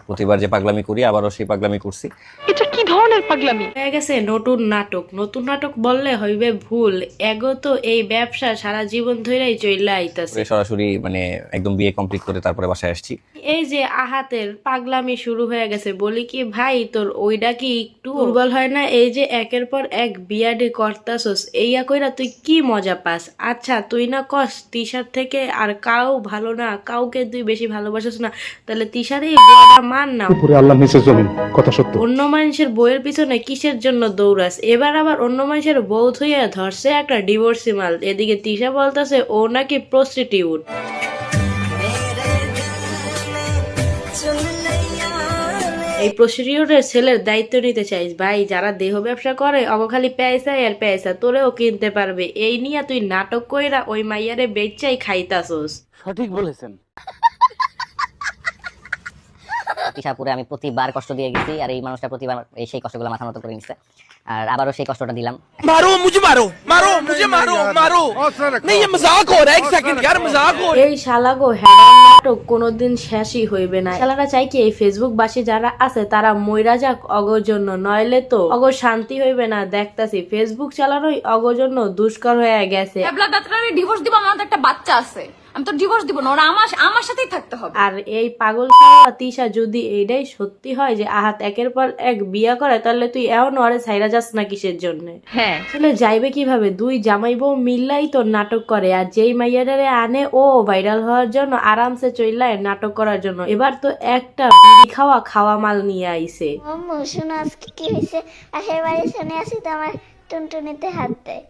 প্রতিবার যে পাগলামি করি আবারও সেই পাগলামি করছি। এটা কি ধরনের পাগলামি? হয়ে গেছে নতুন নাটক। নতুন নাটক বললে হইবে ভুল, এগো তো এই ব্যবসা সারা জীবন ধরেই চইলা আইতাছে। সরাসরি মানে একদম বিয়ে কমপ্লিট করে তারপরে বাসায় আসছি। এই যে আহাতের পাগলামি শুরু হয়ে গেছে, বলি কি ভাই তোর ওইটা কি একটু দুর্বল হয় না? এই যে একের পর এক বিয়াডি করতাছস, এইয়া কইরা তুই কি মজা পাস? আচ্ছা তুই না কস তিশার থেকে আর কাউ ভালো না, কাউকে তুই বেশি ভালোবাসিস না, তাহলে তিশার এই বিয়াটা মান না। উপরে আল্লাহ নিচে জমিন, কথা সত্য। অন্য মানুষের বউয়ের পিছনে কিসের জন্য দৌড়াস? এবার আবার অন্য মানুষের বউ থইয়া ধরছে একটা ডিভোর্সি মাল। এদিকে তিশা বলতেছে ও নাকি প্রস্টিটিউট। এই প্রস্টিটিউটের ছেলের দায়িত্ব নিতে চাইস ভাই? যারা দেহ ব্যবসা করে অগ খালি পেয়েসা আর পেয়েসা, তোরেও কিনতে পারবে। এই নিয়ে তুই নাটক কইরা ওই মাইয়ারে বেচাই খাইতাছস। সঠিক বলেছেন। তিশাপুরে আমি প্রতিবার কষ্ট দিয়ে গেছি, আর এই মানুষটা প্রতিবার সেই কষ্টগুলো মাথা মতো করে নিচ্ছে, আর আবারও সেই কষ্টটা দিলাম। मारो मुझे, मारो मारो मुझे, मारो मारो नहीं, ये मजाक हो रहा है। एक सेकंड यार, मजाक हो। এই শালাগো হ্যাডার নাটক কোনোদিন শেষই হইবে না। শালারা চাই কি এই ফেসবুক বাসী যারা আছে তারা মইরা যাক অগর জন্য, নইলে তো অগর শান্তি হইবে না। দেখতাছি ফেসবুক চালানোই অগর জন্য দুষ্কর হয়ে গেছে। ডিভোর্স দিব, আমার তো একটা বাচ্চা আছে, আমি তো ডিভোর্স দিব না, ওরা আমার সাথেই থাকতে হবে। আর এই পাগল শালা তিশা যদি এইটাই সত্যি হয় যে আহাত একের পর এক বিয়া করে, তাহলে তুই এমন ওরে ছাইরা যাস না কিসের জন্য? হ্যাঁ, আসলে যাইবে কিভাবে? দুই জামাই বউ মিল্লাই তো নাটক করে, আর যেই মাইয়াটারে আনে ও ভাইরাল হওয়ার জন্য আরামসে চইলায় নাটক করার জন্য। এবার তো একটা বিড়ি খাওয়া মাল নিয়ে আইছে। আম্মু শোনো আজকে কি হয়েছে, পাশের বাড়ি শুনে আসি তো আমার টুনটুনিতে হাত দেয়।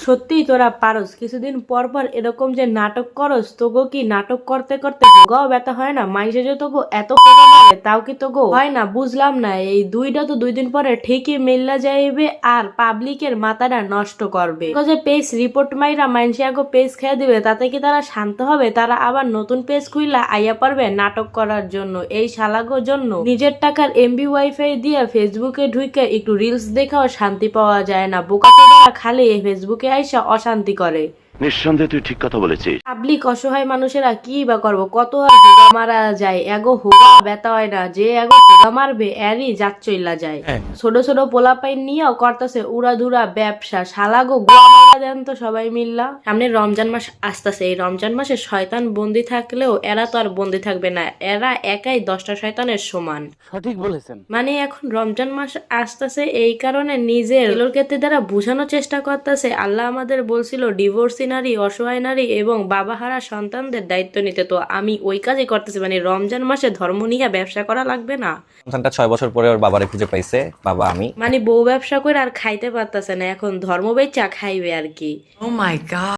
সত্যি তোরা পারস, কিছুদিন পর পর এরকম যে নাটক করস, তোগো কি নাটক করতে করতে গাও ব্যথা হয় না? মাইসে যে তোগো এত পোকা মারে তাও কি তোগো হয় না? বুঝলাম না। এই দুইটা তো 2 দিন পরে ঠিকই মেল্লা যাইবে আর পাবলিকের মাথাটা নষ্ট করবে। যে পেজ রিপোর্ট মাইরা মাইনসে আগো পেজ খেয়ে দিবে, তাতে কি তারা শান্ত হবে? তারা আবার নতুন পেজ খুইলা আইয়া পারবে নাটক করার জন্য। এই শালাগো জন্য নিজের টাকার এমবি ওয়াইফাই দিয়ে ফেসবুকে ঢুকে একটু রিলস দেখাও শান্তি পাওয়া যায় না। বোকাচোদারা খালি ফেসবুকে আইসা অশান্তি করে। নিঃসন্দেহে তুই ঠিক কথা বলেছিস। পাবলিক অসহায় মানুষেরা কি বা করবো? কত আর হোগা মারা যায়, এগো হোগা ব্যথা হয় না। যে এগো হোগা মারবে এরই জাত চইলা যায়। ছোট ছোট পোলাপাই নিয়েও করতেছে উড়াধুরা ব্যবসা। শালাগো গোয়া মারা দেন তো সবাই মিল্লা। সামনে রমজান মাস আসতেছে, এই রমজান মাসে শয়তান বন্দি থাকলেও এরা তো আর বন্দি থাকবে না, এরা একাই 10টা শয়তানের সমান। সঠিক বলেছেন। মানে এখন রমজান মাস আসতেছে, এই কারণে নিজের ক্ষেত্রে দ্বারা বোঝানোর চেষ্টা করতেছে আল্লাহ আমাদের বলছিল ডিভোর্সি নারী, অসহায় নারী এবং বাবাহারা সন্তানদের দায়িত্ব নিতে। তো আমি ওই কাজই করতেছি। মানে রমজান মাসে ধর্ম নিয়ে ব্যবসা করা লাগবে না। সন্তানটা 6 বছর পরে ওর বাবারে খুঁজে পাইছে, বাবা আমি। মানে বউ ব্যবসা করে আর খাইতে পারতেছে না, এখন ধর্ম বেচা খাইবে আর কি। ও মাই গড।